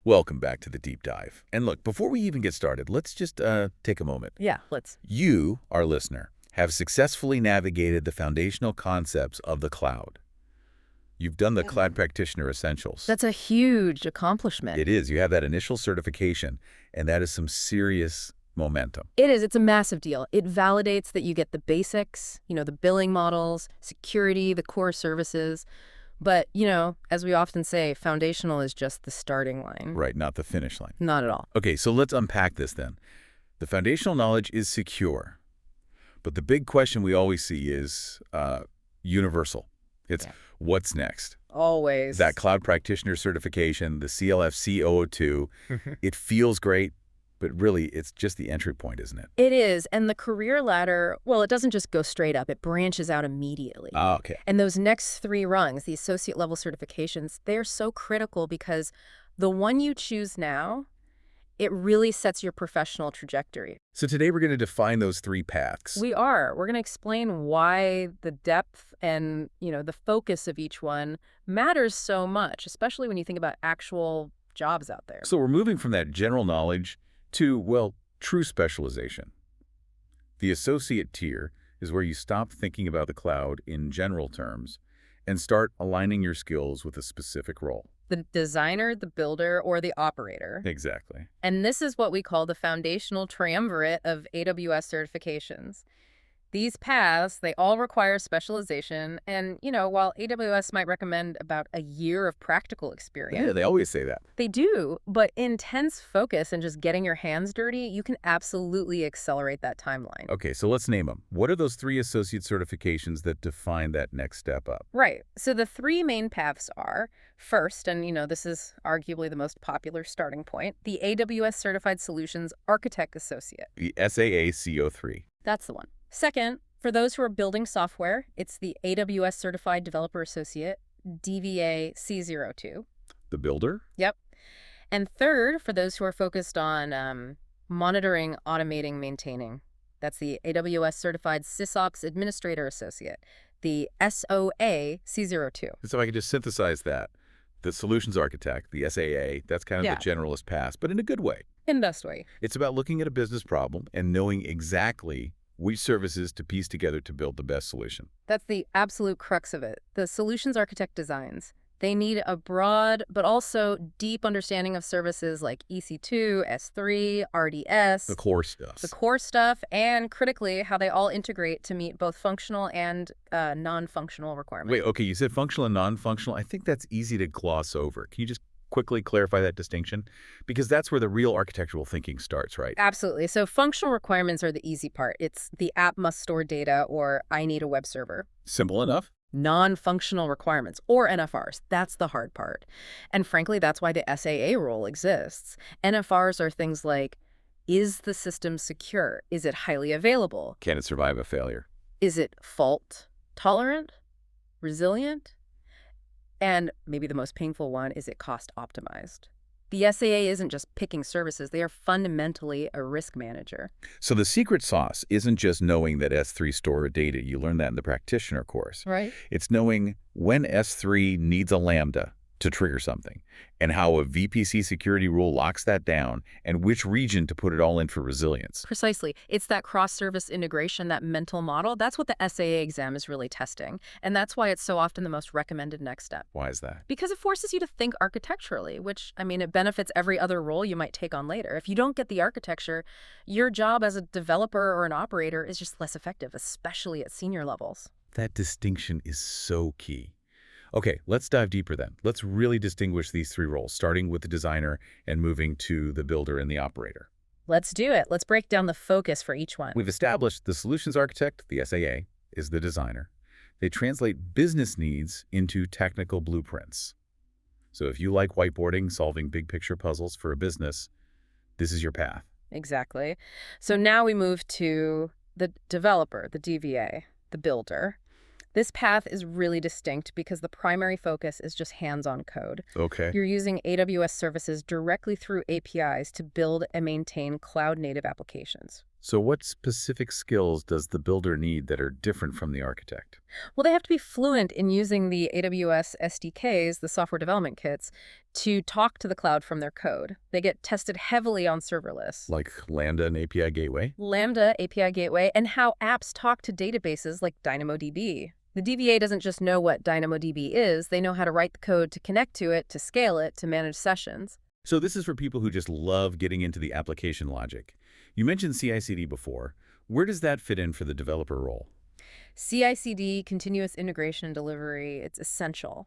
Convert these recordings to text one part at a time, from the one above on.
Welcome back to the deep dive. And look, before we even get started, let's just take a moment. Yeah, let's. You, our listener, have successfully navigated the foundational concepts of the cloud. You've done the Cloud Practitioner Essentials. That's a huge accomplishment. It is. You have that initial certification, and that is some serious momentum. It is. It's a massive deal. It validates that you get the basics, the billing models, security, the core services. But, as we often say, foundational is just the starting line. Right, not the finish line. Not at all. Okay, so let's unpack this then. The foundational knowledge is secure. But the big question we always see is universal. It's what's next? Always. That Cloud Practitioner certification, the CLFC 002, it feels great, but really it's just the entry point, isn't it? It is. And the career ladder, well, it doesn't just go straight up. It branches out immediately. Ah, okay. And those next 3 rungs, the associate level certifications, they're so critical because the one you choose now, it really sets your professional trajectory. So today we're going to define those 3 paths. We are. We're going to explain why the depth and, the focus of each one matters so much, especially when you think about actual jobs out there. So we're moving from that general knowledge to, well, true specialization. The associate tier is where you stop thinking about the cloud in general terms and start aligning your skills with a specific role. The designer, the builder, or the operator. Exactly. And this is what we call the foundational triumvirate of AWS certifications. These paths, they all require specialization. And, while AWS might recommend about a year of practical experience. Yeah, they always say that. They do, but intense focus and just getting your hands dirty, you can absolutely accelerate that timeline. Okay, so let's name them. What are those 3 associate certifications that define that next step up? Right. So the 3 main paths are, first, and this is arguably the most popular starting point, the AWS Certified Solutions Architect Associate. The SAA CO3. That's the one. Second, for those who are building software, it's the AWS Certified Developer Associate, DVA C02. The builder? Yep. And third, for those who are focused on monitoring, automating, maintaining, that's the AWS Certified SysOps Administrator Associate, the SOA C02. So I could just synthesize that. The solutions architect, the SAA, that's kind of the generalist pass, but in a good way. In best way. It's about looking at a business problem and knowing exactly which services to piece together to build the best solution. That's the absolute crux of it. The solutions architect designs. They need a broad but also deep understanding of services like EC2, S3, RDS. The core stuff. The core stuff, and critically, how they all integrate to meet both functional and non-functional requirements. Wait, okay, you said functional and non-functional. I think that's easy to gloss over. Can you just quickly clarify that distinction? Because that's where the real architectural thinking starts, right? Absolutely. So functional requirements are the easy part. It's the app must store data or I need a web server. Simple enough. Non-functional requirements, or NFRs, that's the hard part. And frankly, that's why the SAA role exists. NFRs are things like, is the system secure? Is it highly available? Can it survive a failure? Is it fault tolerant? Resilient? And maybe the most painful one, is it cost optimized? The SAA isn't just picking services. They are fundamentally a risk manager. So the secret sauce isn't just knowing that S3 store data. You learn that in the practitioner course. Right. It's knowing when S3 needs a Lambda to trigger something, and how a VPC security rule locks that down, and which region to put it all in for resilience. Precisely. It's that cross-service integration, that mental model. That's what the SAA exam is really testing. And that's why it's so often the most recommended next step. Why is that? Because it forces you to think architecturally, which, it benefits every other role you might take on later. If you don't get the architecture, your job as a developer or an operator is just less effective, especially at senior levels. That distinction is so key. Okay, let's dive deeper then. Let's really distinguish these 3 roles, starting with the designer and moving to the builder and the operator. Let's do it. Let's break down the focus for each one. We've established the solutions architect, the SAA, is the designer. They translate business needs into technical blueprints. So if you like whiteboarding, solving big picture puzzles for a business, this is your path. Exactly. So now we move to the developer, the DVA, the builder. This path is really distinct because the primary focus is just hands-on code. Okay. You're using AWS services directly through APIs to build and maintain cloud-native applications. So what specific skills does the builder need that are different from the architect? Well, they have to be fluent in using the AWS SDKs, the software development kits, to talk to the cloud from their code. They get tested heavily on serverless. Like Lambda and API Gateway? Lambda, API Gateway, and how apps talk to databases like DynamoDB. The DBA doesn't just know what DynamoDB is, they know how to write the code to connect to it, to scale it, to manage sessions. So this is for people who just love getting into the application logic. You mentioned CI/CD before. Where does that fit in for the developer role? CI/CD, continuous integration and delivery, it's essential.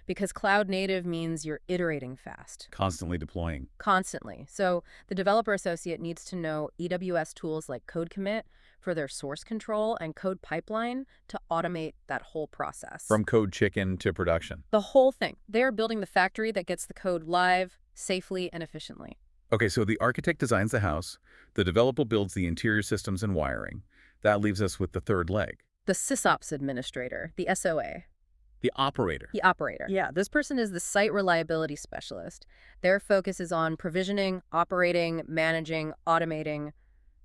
Because cloud native means you're iterating fast, Constantly deploying. constantly. So the developer associate needs to know AWS tools like code commit for their source control and code pipeline to automate that whole process. From code chicken to production. The whole thing. They're building the factory that gets the code live safely and efficiently. Okay, so the architect designs the house, the developer builds the interior systems and wiring. That leaves us with the third leg, The SysOps Administrator, the SOA. the operator. The operator. Yeah, this person is the site reliability specialist. Their focus is on provisioning, operating, managing, automating,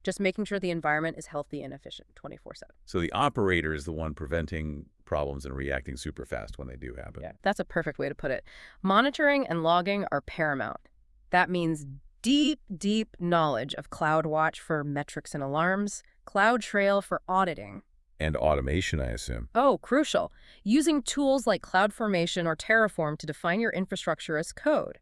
just making sure the environment is healthy and efficient 24/7. So the operator is the one preventing problems and reacting super fast when they do happen. Yeah, that's a perfect way to put it. Monitoring and logging are paramount. That means deep, deep knowledge of CloudWatch for metrics and alarms, CloudTrail for auditing. And automation, I assume. Oh, crucial. Using tools like CloudFormation or Terraform to define your infrastructure as code.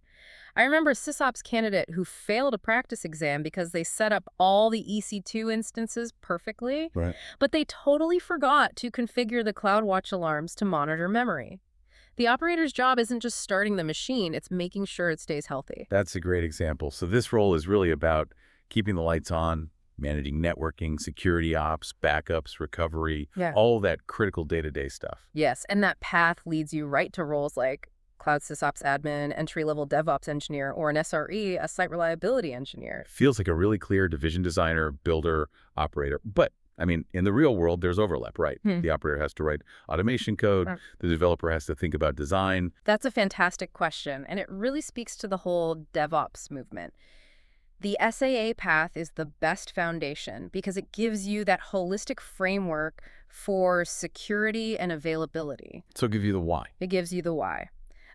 I remember a SysOps candidate who failed a practice exam because they set up all the EC2 instances perfectly, Right. but they totally forgot to configure the CloudWatch alarms to monitor memory. The operator's job isn't just starting the machine, it's making sure it stays healthy. That's a great example. So this role is really about keeping the lights on, managing networking, security ops, backups, recovery, Yeah. all that critical day-to-day stuff. Yes, and that path leads you right to roles like Cloud SysOps Admin, entry-level DevOps engineer, or an SRE, a site reliability engineer. Feels like a really clear division designer, builder, operator. But, I mean, in the real world, there's overlap, right? The operator has to write automation code. Right. The developer has to think about design. That's a fantastic question, and it really speaks to the whole DevOps movement. The SAA path is the best foundation because it gives you that holistic framework for security and availability. So give you the why. It gives you the why.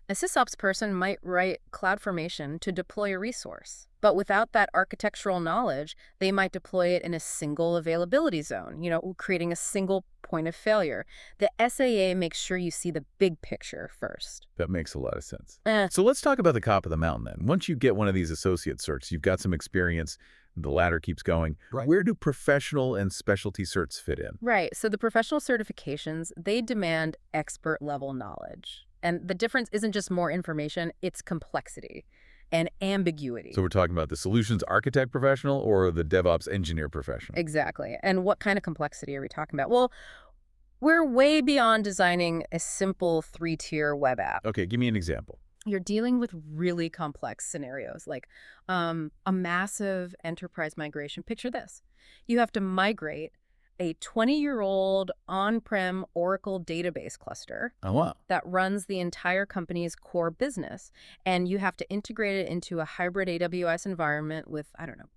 A SysOps person might write CloudFormation to deploy a resource, but without that architectural knowledge, they might deploy it in a single availability zone, creating a single point of failure. The SAA makes sure you see the big picture first. That makes a lot of sense. Eh, So let's talk about the top of the mountain then. Once you get one of these associate certs, you've got some experience, the ladder keeps going. Right. Where do professional and specialty certs fit in? Right. So the professional certifications, they demand expert level knowledge. And the difference isn't just more information, it's complexity and ambiguity. So we're talking about the solutions architect professional or the DevOps engineer professional? Exactly. And what kind of complexity are we talking about? Well, we're way beyond designing a simple 3-tier web app. Okay, give me an example. You're dealing with really complex scenarios, like a massive enterprise migration. Picture this. You have to migrate a 20-year-old on-prem Oracle database cluster Oh, wow. that runs the entire company's core business. And you have to integrate it into a hybrid AWS environment with,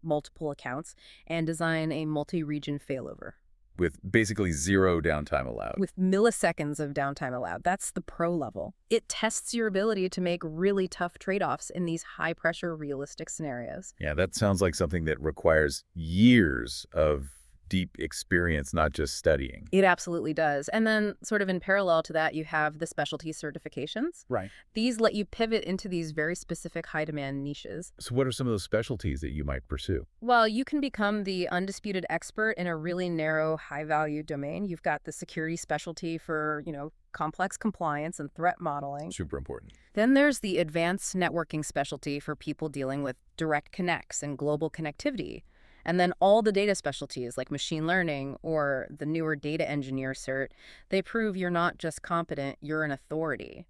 multiple accounts and design a multi-region failover With basically zero downtime allowed. with milliseconds of downtime allowed. That's the pro level. It tests your ability to make really tough trade-offs in these high-pressure, realistic scenarios. Yeah, that sounds like something that requires years of deep experience, not just studying. It absolutely does. And then sort of in parallel to that, you have the specialty certifications. Right. These let you pivot into these very specific high-demand niches. So what are some of those specialties that you might pursue? Well, you can become the undisputed expert in a really narrow, high-value domain. You've got the security specialty for, complex compliance and threat modeling. Super important. Then there's the advanced networking specialty for people dealing with direct connects and global connectivity. And then all the data specialties like machine learning or the newer data engineer cert, they prove you're not just competent, you're an authority.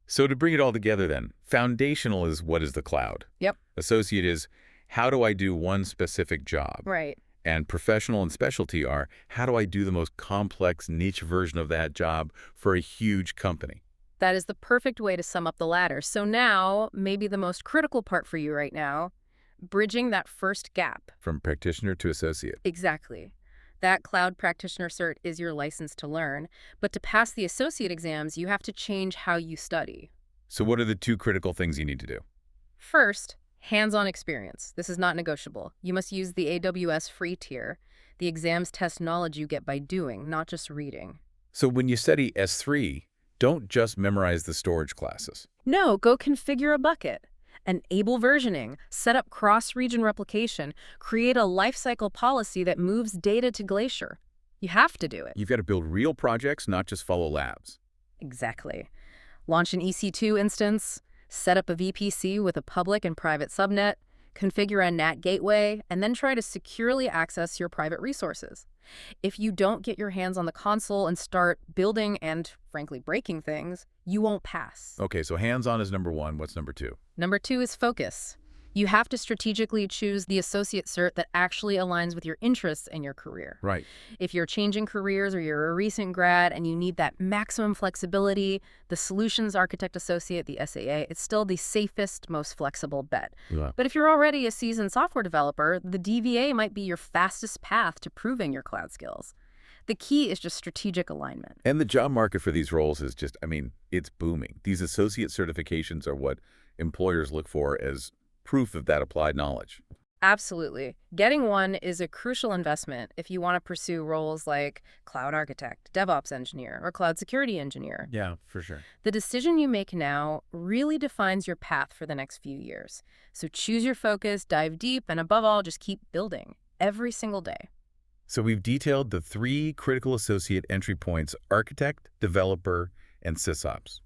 So to bring it all together then, foundational is what is the cloud? Yep. Associate is how do I do one specific job? Right. And professional and specialty are how do I do the most complex niche version of that job for a huge company? That is the perfect way to sum up the ladder. So now, maybe the most critical part for you right now, bridging that first gap. From practitioner to associate. Exactly. That Cloud Practitioner cert is your license to learn, but to pass the associate exams, you have to change how you study. So what are the 2 critical things you need to do? First, hands-on experience. This is not negotiable. You must use the AWS Free Tier. The exams test knowledge you get by doing, not just reading. So when you study S3, don't just memorize the storage classes. No, go configure a bucket. Enable versioning, set up cross-region replication, create a lifecycle policy that moves data to Glacier. You have to do it. You've got to build real projects, not just follow labs. Exactly. Launch an EC2 instance, set up a VPC with a public and private subnet, configure a NAT gateway, and then try to securely access your private resources. If you don't get your hands on the console and start building and, frankly, breaking things, you won't pass. Okay, so hands-on is number 1. What's number 2? Number 2 is focus. You have to strategically choose the associate cert that actually aligns with your interests and your career. Right. If you're changing careers or you're a recent grad and you need that maximum flexibility, the Solutions Architect Associate, the SAA, it's still the safest, most flexible bet. Yeah. But if you're already a seasoned software developer, the DVA might be your fastest path to proving your cloud skills. The key is just strategic alignment. And the job market for these roles is just, it's booming. These associate certifications are what employers look for as proof of that applied knowledge. Absolutely. Getting one is a crucial investment if you want to pursue roles like cloud architect, DevOps engineer, or cloud security engineer. Yeah, for sure. The decision you make now really defines your path for the next few years. So choose your focus, dive deep, and above all, just keep building every single day. So we've detailed the 3 critical associate entry points: architect, developer, and SysOps.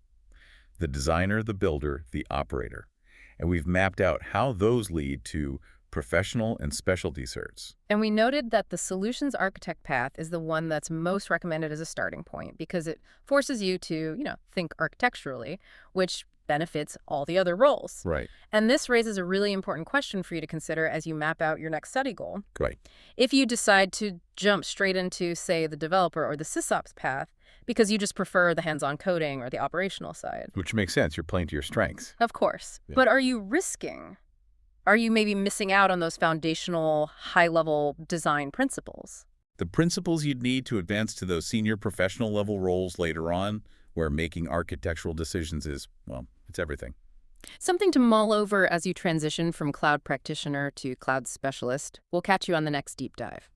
The designer, the builder, the operator. And we've mapped out how those lead to professional and specialty certs. And we noted that the solutions architect path is the one that's most recommended as a starting point because it forces you to, think architecturally, which benefits all the other roles. Right. And this raises a really important question for you to consider as you map out your next study goal. Right. If you decide to jump straight into, say, the developer or the SysOps path because you just prefer the hands-on coding or the operational side. Which makes sense. You're playing to your strengths. Of course. Yeah. But are you risking? Are you maybe missing out on those foundational, high-level design principles? The principles you'd need to advance to those senior professional level roles later on, where making architectural decisions is, it's everything. Something to mull over as you transition from cloud practitioner to cloud specialist. We'll catch you on the next deep dive.